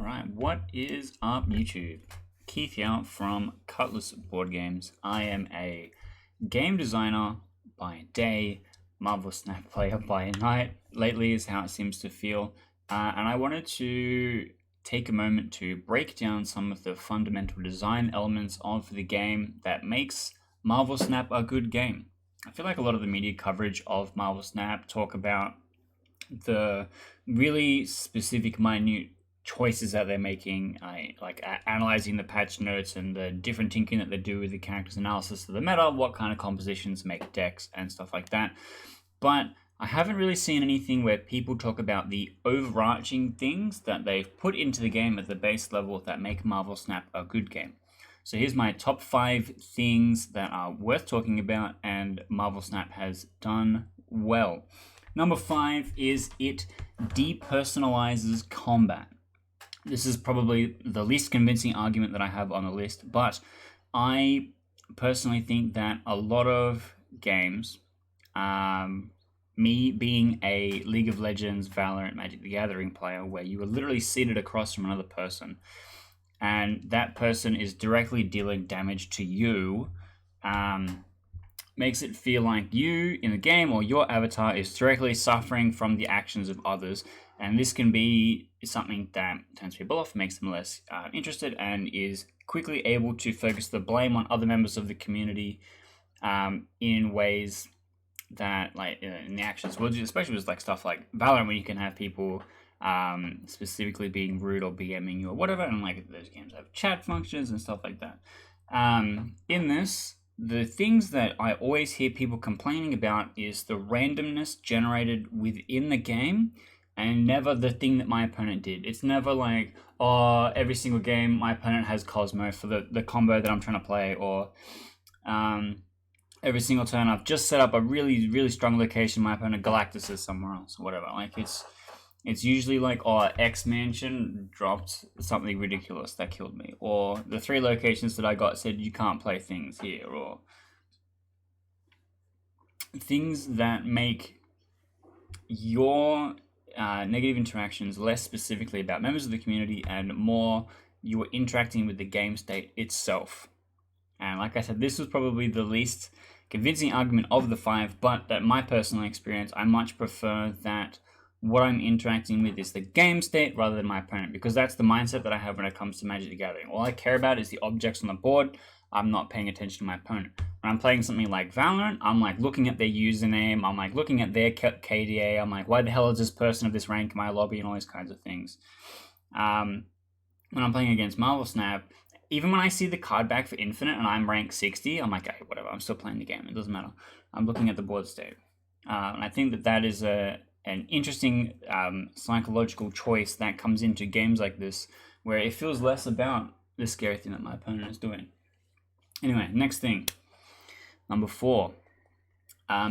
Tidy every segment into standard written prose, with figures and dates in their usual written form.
Alright, what is up YouTube? Keith here from Cutlass Board Games. I am a game designer by day, Marvel Snap player by night. Lately is how it seems to feel. And I wanted to take a moment to break down some of the fundamental design elements of the game that makes Marvel Snap a good game. I feel like a lot of the media coverage of Marvel Snap talk about the really specific, minute choices that they're making, analyzing the patch notes and the different tinkering that they do with the characters, analysis of the meta, what kind of compositions make decks and stuff like that. But I haven't really seen anything where people talk about the overarching things that they've put into the game at the base level that make Marvel Snap a good game. So here's my top 5 things that are worth talking about and Marvel Snap has done well. Number 5 is it depersonalizes combat. This is probably the least convincing argument that I have on the list, but I personally think that a lot of games, me being a League of Legends, Valorant, Magic the Gathering player, where you are literally seated across from another person, and that person is directly dealing damage to you, makes it feel like you in the game or your avatar is directly suffering from the actions of others. And this can be something that turns people off, makes them less interested, and is quickly able to focus the blame on other members of the community in ways that, like, in the actions, well, especially with like stuff like Valorant, where you can have people specifically being rude or BMing you or whatever, and like those games have chat functions and stuff like that. In this, the things that I always hear people complaining about is the randomness generated within the game, and never the thing that my opponent did. It's never like, oh, every single game my opponent has Cosmo for the combo that I'm trying to play, or every single turn I've just set up a really, really strong location, my opponent Galactus is somewhere else, or whatever. Like it's usually like, oh, X Mansion dropped something ridiculous that killed me, or the 3 locations that I got said you can't play things here, or things that make your negative interactions less specifically about members of the community and more you are interacting with the game state itself. And like I said, this was probably the least convincing argument of the 5, but that my personal experience, I much prefer that what I'm interacting with is the game state rather than my opponent, because that's the mindset that I have when it comes to Magic the Gathering. All I care about is the objects on the board. I'm not paying attention to my opponent. When I'm playing something like Valorant, I'm like looking at their username, I'm like looking at their KDA, I'm like, why the hell is this person of this rank in my lobby, and all these kinds of things. When I'm playing against Marvel Snap, even when I see the card back for Infinite and I'm rank 60, I'm like, hey, whatever, I'm still playing the game, it doesn't matter. I'm looking at the board state. And I think that that is an interesting psychological choice that comes into games like this, where it feels less about the scary thing that my opponent is doing. Anyway, next thing. Number 4.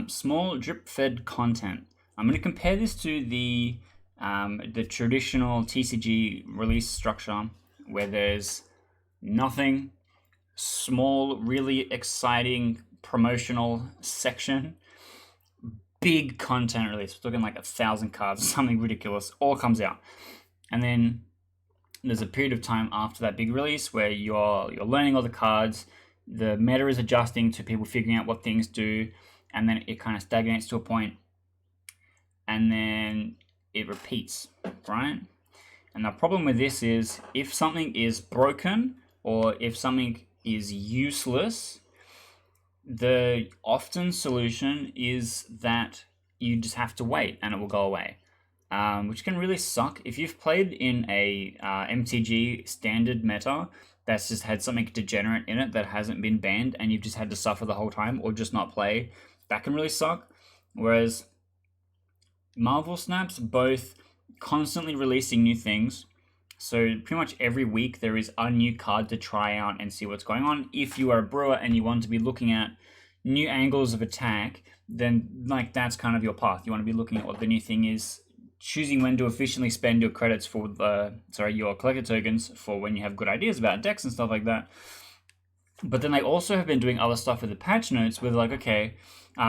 Small drip-fed content. I'm going to compare this to the traditional TCG release structure, where there's nothing, small, really exciting promotional section, big content release. We're talking like 1,000 cards, something ridiculous, all comes out. And then there's a period of time after that big release where you're learning all the cards, the meta is adjusting to people figuring out what things do, and then it kind of stagnates to a point, and then it repeats, right? And the problem with this is, if something is broken or if something is useless, the often solution is that you just have to wait and it will go away, which can really suck. If you've played in a MTG standard meta that's just had something degenerate in it that hasn't been banned and you've just had to suffer the whole time or just not play, that can really suck. Whereas Marvel Snap's both constantly releasing new things, so pretty much every week there is a new card to try out and see what's going on. If you are a brewer and you want to be looking at new angles of attack, then like that's kind of your path. You want to be looking at what the new thing is, choosing when to efficiently spend your credits for your collector tokens for when you have good ideas about decks and stuff like that. But then they also have been doing other stuff with the patch notes with like, okay,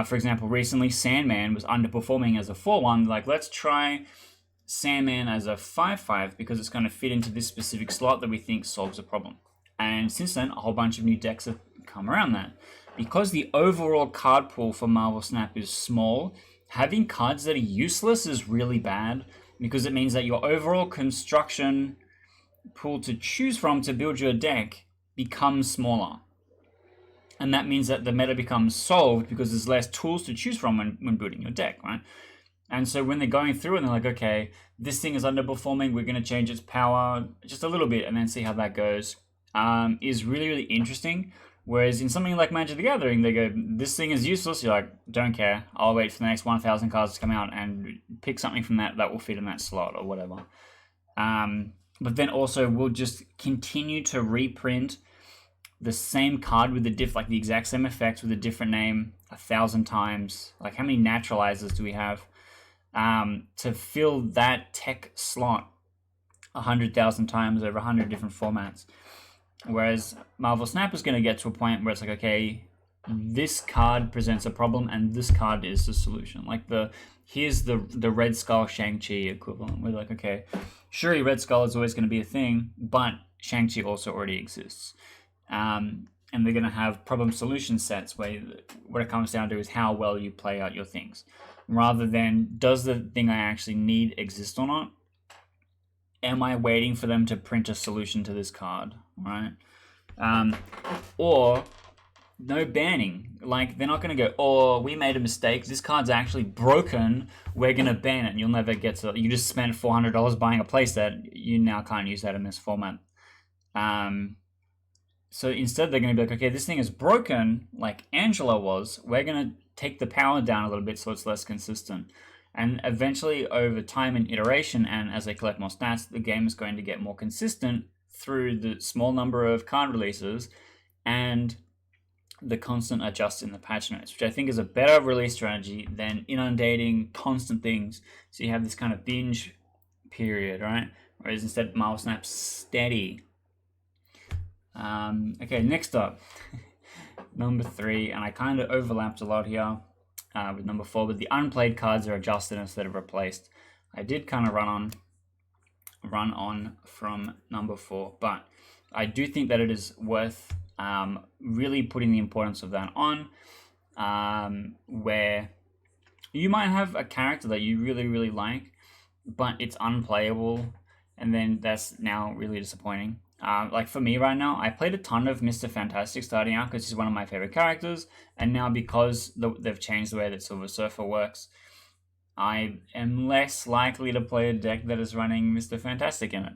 for example, recently Sandman was underperforming as a 4-1. Like, let's try Sandman as a 5/5 because it's going to fit into this specific slot that we think solves a problem. And since then, a whole bunch of new decks have come around that. Because the overall card pool for Marvel Snap is small, having cards that are useless is really bad because it means that your overall construction pool to choose from to build your deck becomes smaller. And that means that the meta becomes solved because there's less tools to choose from when building your deck, right? And so when they're going through and they're like, okay, this thing is underperforming, we're going to change its power just a little bit and then see how that goes, is really, really interesting. Whereas in something like Magic the Gathering, they go, this thing is useless. You're like, don't care. I'll wait for the next 1,000 cards to come out and pick something from that will fit in that slot or whatever. But then also we'll just continue to reprint the same card with the exact same effects with a different name 1,000 times. Like, how many naturalizers do we have? To fill that tech slot 100,000 times over 100 different formats. Whereas Marvel Snap is going to get to a point where it's like, okay, this card presents a problem and this card is the solution. Like here's the Red Skull Shang-Chi equivalent. We're like, okay, sure, Red Skull is always going to be a thing, but Shang-Chi also already exists. And they're going to have problem solution sets where what it comes down to is how well you play out your things. Rather than, does the thing I actually need exist or not? Am I waiting for them to print a solution to this card, right? Or no banning. Like, they're not going to go, oh, we made a mistake. This card's actually broken. We're going to ban it. And you'll never get to... You just spent $400 buying a playset. You now can't use that in this format. So instead, they're going to be like, okay, this thing is broken, like Angela was. We're going to take the power down a little bit so it's less consistent. And eventually, over time and iteration, and as they collect more stats, the game is going to get more consistent through the small number of card releases and the constant adjust in the patch notes, which I think is a better release strategy than inundating constant things. So you have this kind of binge period, right? Whereas instead, Marvel Snap's steady. Okay, next up, number 3, and I kind of overlapped a lot here with number 4, but the unplayed cards are adjusted instead of replaced. I did kind of run on from number 4, but I do think that it is worth really putting the importance of that on, where you might have a character that you really, really like, but it's unplayable, and then that's now really disappointing. Like for me right now, I played a ton of Mr. Fantastic starting out because he's one of my favorite characters, and now because they've changed the way that Silver Surfer works, I am less likely to play a deck that is running Mr. Fantastic in it.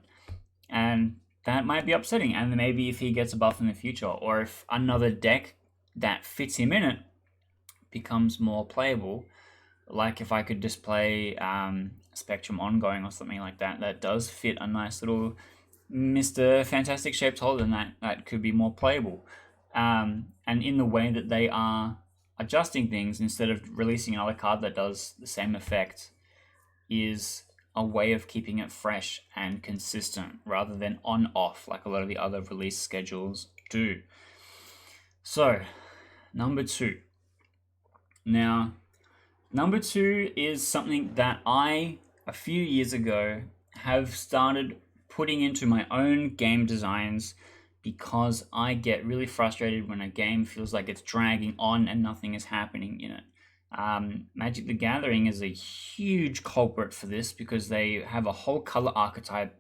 And that might be upsetting, and maybe if he gets a buff in the future, or if another deck that fits him in it becomes more playable, like if I could just play Spectrum Ongoing or something like that, that does fit a nice little Mr. Fantastic shaped holder, and that could be more playable. And in the way that they are adjusting things instead of releasing another card that does the same effect is a way of keeping it fresh and consistent rather than on-off like a lot of the other release schedules do. So, number 2. Now, number 2 is something that I, a few years ago, have started putting into my own game designs because I get really frustrated when a game feels like it's dragging on and nothing is happening in it. Magic the Gathering is a huge culprit for this because they have a whole color archetype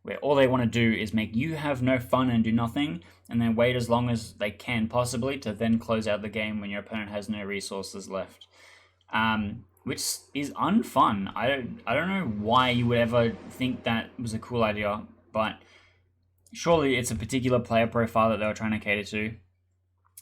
where all they want to do is make you have no fun and do nothing, and then wait as long as they can possibly to then close out the game when your opponent has no resources left. Which is unfun. I don't know why you would ever think that was a cool idea, but surely it's a particular player profile that they were trying to cater to.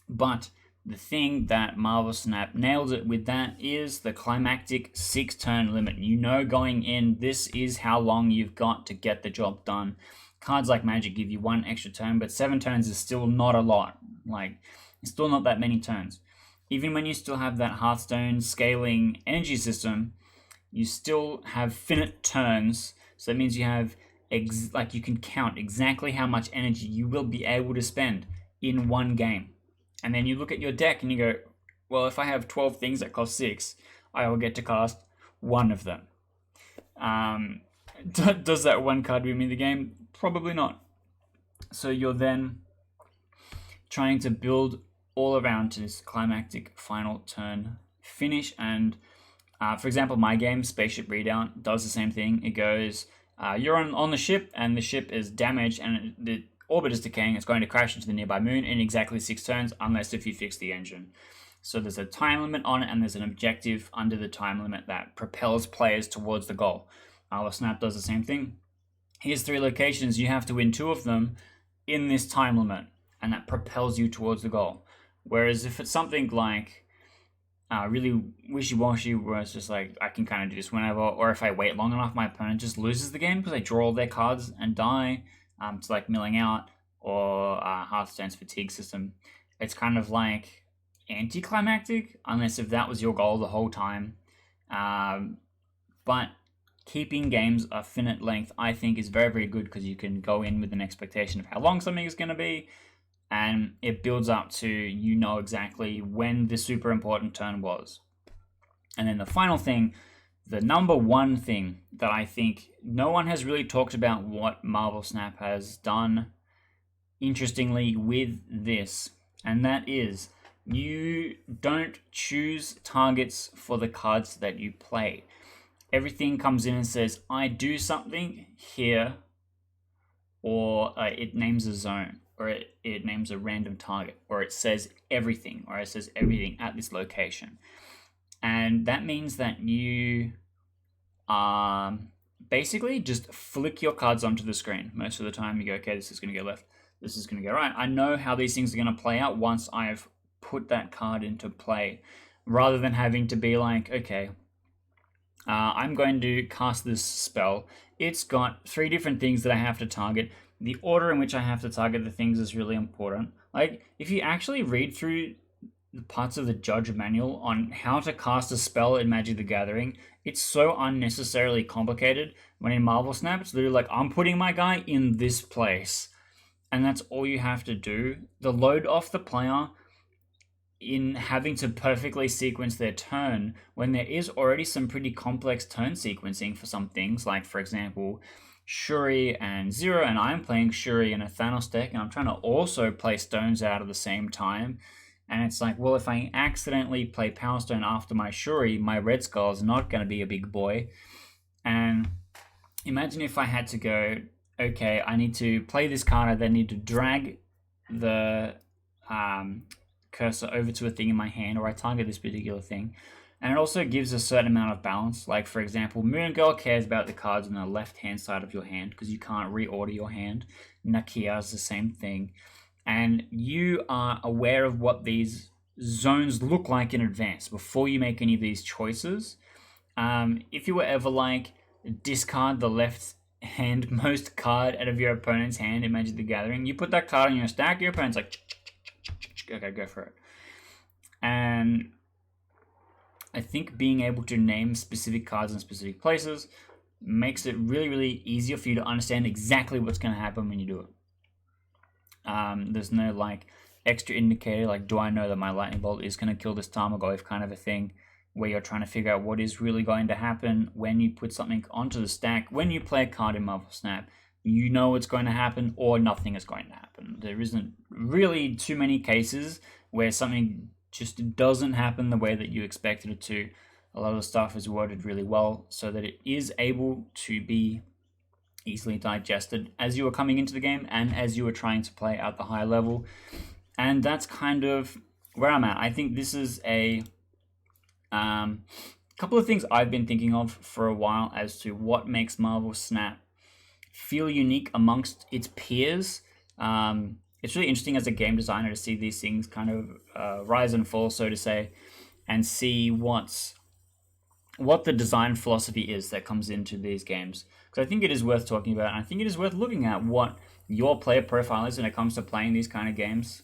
But the thing that Marvel Snap nails it with that is the climactic 6-turn limit. You know going in, this is how long you've got to get the job done. Cards like Magic give you 1 extra turn, but 7 turns is still not a lot. Like, it's still not that many turns. Even when you still have that Hearthstone scaling energy system, you still have finite turns. So that means you have, you can count exactly how much energy you will be able to spend in one game. And then you look at your deck and you go, well, if I have 12 things that cost 6, I will get to cast 1 of them. Does that one card win me the game? Probably not. So you're then trying to build all around to this climactic final turn finish. And for example, my game, Spaceship Redoubt, does the same thing. It goes, you're on the ship, and the ship is damaged, and the orbit is decaying. It's going to crash into the nearby moon in exactly 6 turns, unless if you fix the engine. So there's a time limit on it, and there's an objective under the time limit that propels players towards the goal. Marvel Snap does the same thing. Here's 3 locations. You have to win 2 of them in this time limit, and that propels you towards the goal. Whereas if it's something like really wishy-washy, where it's just like, I can kind of do this whenever, or if I wait long enough, my opponent just loses the game because they draw all their cards and die. It's like milling out, or Hearthstone's fatigue system. It's kind of like anticlimactic, unless if that was your goal the whole time. But keeping games a finite length, I think, is very, very good, because you can go in with an expectation of how long something is going to be, and it builds up to, you know, exactly when the super important turn was. And then the final thing, the number one thing that I think no one has really talked about what Marvel Snap has done interestingly with this, and that is, you don't choose targets for the cards that you play. Everything comes in and says, I do something here, or it names a zone, or it names a random target, or it says everything, or it says everything at this location. And that means that you basically just flick your cards onto the screen. Most of the time you go, okay, this is going to go left, this is going to go right. I know how these things are going to play out once I've put that card into play, rather than having to be like, okay, I'm going to cast this spell. It's got 3 different things that I have to target. The order in which I have to target the things is really important. Like, if you actually read through the parts of the Judge Manual on how to cast a spell in Magic the Gathering, it's so unnecessarily complicated. When in Marvel Snap, it's literally like, I'm putting my guy in this place, and that's all you have to do. The load off the player in having to perfectly sequence their turn, when there is already some pretty complex turn sequencing for some things, like, for example, Shuri and Zero, and I'm playing Shuri in a Thanos deck, and I'm trying to also play stones out at the same time. And it's like, well, if I accidentally play Power Stone after my Shuri, my Red Skull is not going to be a big boy. And imagine if I had to go, okay, I need to play this card, I then need to drag the cursor over to a thing in my hand, or I target this particular thing. And it also gives a certain amount of balance. Like, for example, Moon Girl cares about the cards on the left-hand side of your hand, because you can't reorder your hand. Nakia is the same thing. And you are aware of what these zones look like in advance before you make any of these choices. If you were ever like, discard the left-handmost card out of your opponent's hand in Magic the Gathering, you put that card on your stack, your opponent's like, okay, go for it. And I think being able to name specific cards in specific places makes it really, really easier for you to understand exactly what's going to happen when you do it. There's no like extra indicator, like, do I know that my lightning bolt is going to kill this Tarmogoyf kind of a thing, where you're trying to figure out what is really going to happen when you put something onto the stack. When you play a card in Marvel Snap, you know what's going to happen, or nothing is going to happen. There isn't really too many cases where something just doesn't happen the way that you expected it to. A lot of the stuff is worded really well so that it is able to be easily digested as you are coming into the game and as you are trying to play at the high level. And that's kind of where I'm at. I think this is a couple of things I've been thinking of for a while as to what makes Marvel Snap feel unique amongst its peers. It's really interesting as a game designer to see these things kind of rise and fall, so to say, and see what the design philosophy is that comes into these games. Because I think it is worth talking about, and I think it is worth looking at what your player profile is when it comes to playing these kind of games.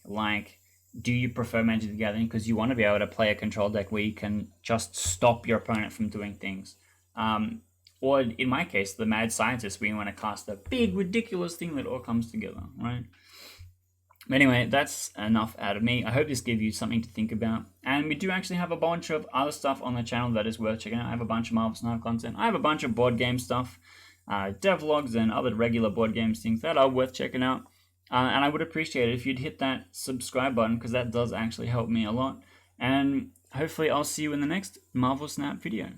Like, do you prefer Magic the Gathering because you want to be able to play a control deck where you can just stop your opponent from doing things? Or in my case, the Mad Scientist, where you want to cast a big, ridiculous thing that all comes together, right? Anyway, that's enough out of me. I hope this gave you something to think about. And we do actually have a bunch of other stuff on the channel that is worth checking out. I have a bunch of Marvel Snap content. I have a bunch of board game stuff, devlogs, and other regular board games things that are worth checking out. And I would appreciate it if you'd hit that subscribe button, because that does actually help me a lot. And hopefully I'll see you in the next Marvel Snap video.